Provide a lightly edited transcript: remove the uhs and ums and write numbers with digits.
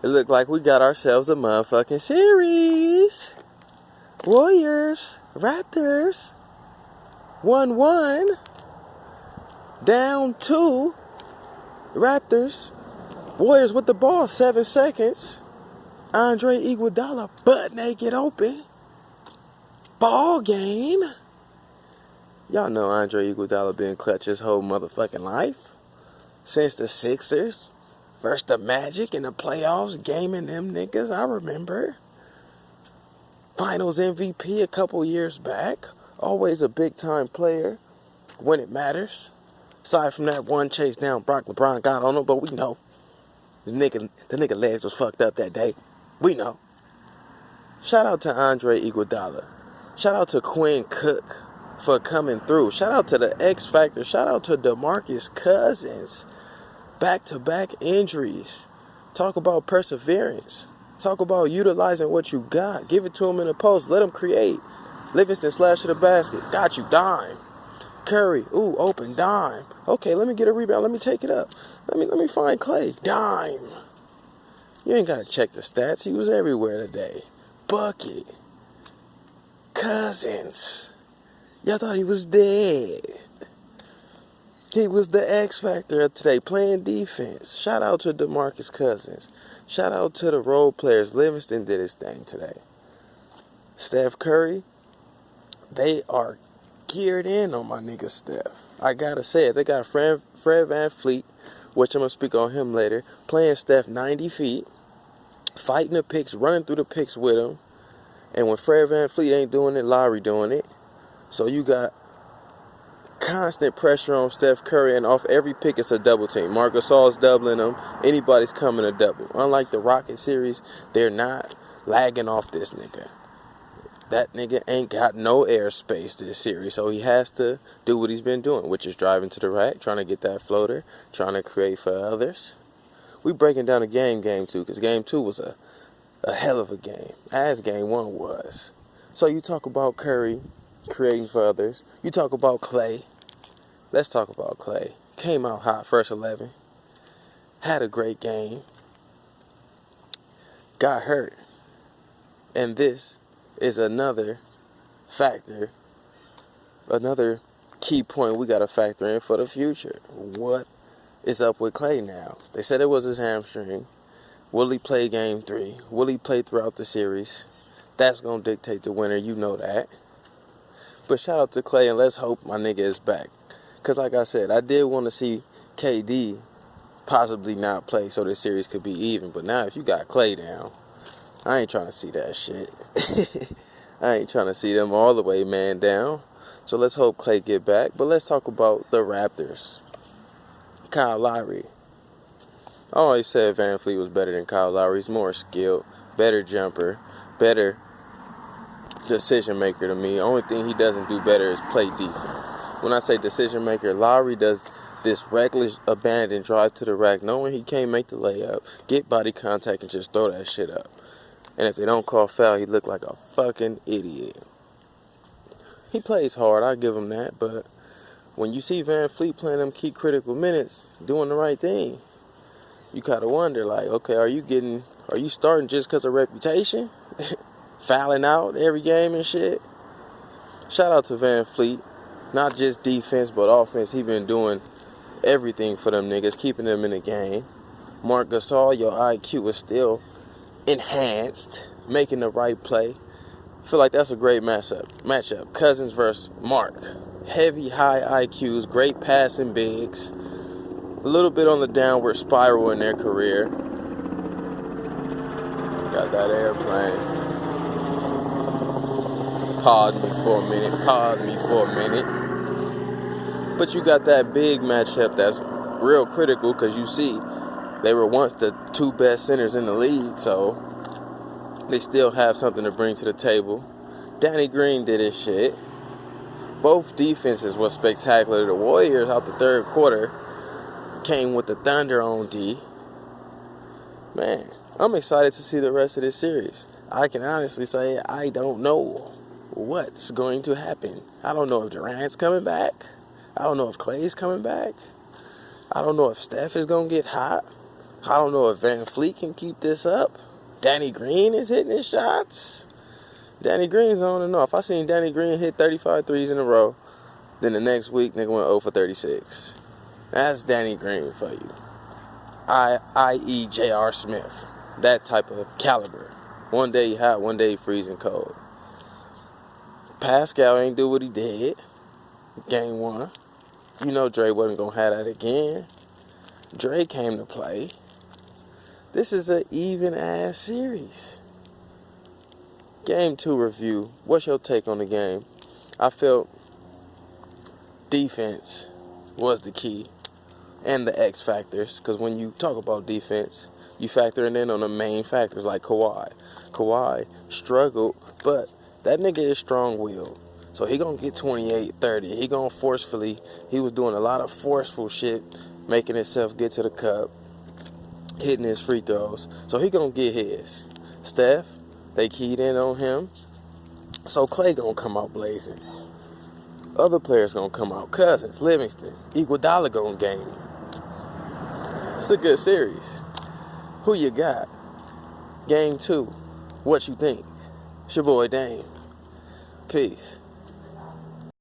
It looked like we got ourselves a motherfucking series. Warriors, Raptors, 1-1, down 2. Raptors, Warriors with the ball, 7 seconds. Andre Iguodala butt naked open. Ball game. Y'all know Andre Iguodala been clutch his whole motherfucking life. Since the Sixers. Versus the Magic in the playoffs. Gaming them niggas, I remember. Finals MVP a couple years back. Always a big time player when it matters. Aside from that one chase down Brock LeBron got on him, but we know. The nigga legs was fucked up that day. We know. Shout out to Andre Iguodala. Shout out to Quinn Cook for coming through. Shout out to the X Factor. Shout out to DeMarcus Cousins. Back-to-back injuries. Talk about perseverance. Talk about utilizing what you got. Give it to him in the post. Let him create. Livingston slash to the basket. Got you. Dime. Curry. Ooh, open. Dime. Okay, let me get a rebound. Let me take it up. Let me find Klay. Dime. You ain't got to check the stats. He was everywhere today. Bucket. Cousins. Y'all thought he was dead. He was the X Factor of today, playing defense. Shout out to DeMarcus Cousins. Shout out to the role players. Livingston did his thing today. Steph Curry, they are geared in on my nigga Steph. I gotta say it. They got Fred VanVleet, which I'm gonna speak on him later, playing Steph 90 feet, fighting the picks, running through the picks with him. And when Fred VanVleet ain't doing it, Lowry doing it. So you got constant pressure on Steph Curry, and off every pick it's a double team. Marc Gasol's doubling him. Anybody's coming to double. Unlike the Rocket series, they're not lagging off this nigga. That nigga ain't got no airspace this series, so he has to do what he's been doing, which is driving to the rack, trying to get that floater, trying to create for others. We breaking down a game 2, because game 2 was a hell of a game, as game 1 was. So you talk about Curry creating for others. You talk about Klay. Let's talk about Klay. Came out hot, first 11. Had a great game. Got hurt. And this is another factor, another key point we got to factor in for the future. What is up with Klay now? They said it was his hamstring. Will he play game 3? Will he play throughout the series? That's going to dictate the winner. You know that. But shout out to Klay, and let's hope my nigga is back. Because like I said, I did want to see KD possibly not play so this series could be even. But now if you got Klay down, I ain't trying to see that shit. I ain't trying to see them all the way man down. So let's hope Klay get back. But let's talk about the Raptors. Kyle Lowry. I always said VanVleet was better than Kyle Lowry. He's more skilled, better jumper, better decision maker to me. Only thing he doesn't do better is play defense. When I say decision maker, Lowry does this reckless abandon drive to the rack, knowing he can't make the layup, get body contact, and just throw that shit up. And if they don't call foul, he look like a fucking idiot. He plays hard, I give him that, but when you see VanVleet playing them key critical minutes, doing the right thing, you kind of wonder, like, okay, are you starting just because of reputation? Fouling out every game and shit? Shout out to VanVleet. Not just defense, but offense. He been doing everything for them niggas, keeping them in the game. Marc Gasol, your IQ is still enhanced, making the right play. Feel like that's a great matchup. Cousins versus Mark. Heavy, high IQs, great passing bigs. A little bit on the downward spiral in their career. Got that airplane. Pardon me for a minute. But you got that big matchup that's real critical, because you see they were once the 2 best centers in the league, so they still have something to bring to the table. Danny Green did his shit. Both defenses were spectacular. The Warriors out the third quarter came with the thunder on D. Man, I'm excited to see the rest of this series. I can honestly say I don't know what's going to happen. I don't know if Durant's coming back. I don't know if Klay's coming back. I don't know if Steph is going to get hot. I don't know if Van Fleet can keep this up. Danny Green is hitting his shots. Danny Green's on and off. I seen Danny Green hit 35 threes in a row. Then the next week, nigga went 0 for 36. That's Danny Green for you. I.e. J.R. Smith. That type of caliber. One day he hot, one day he freezing cold. Pascal ain't do what he did. Game 1. You know Dre wasn't going to have that again. Dre came to play. This is an even-ass series. Game 2 review. What's your take on the game? I felt defense was the key and the X factors. Because when you talk about defense, you factoring in on the main factors like Kawhi. Kawhi struggled, but that nigga is strong-willed. So he gonna get 28, 30. He gonna forcefully, he was doing a lot of forceful shit, making himself get to the cup, hitting his free throws. So he gonna get his. Steph, they keyed in on him. So Klay gonna come out blazing. Other players gonna come out. Cousins, Livingston, Iguodala gonna game you. It's a good series. Who you got? Game 2. What you think? It's your boy Dame. Peace.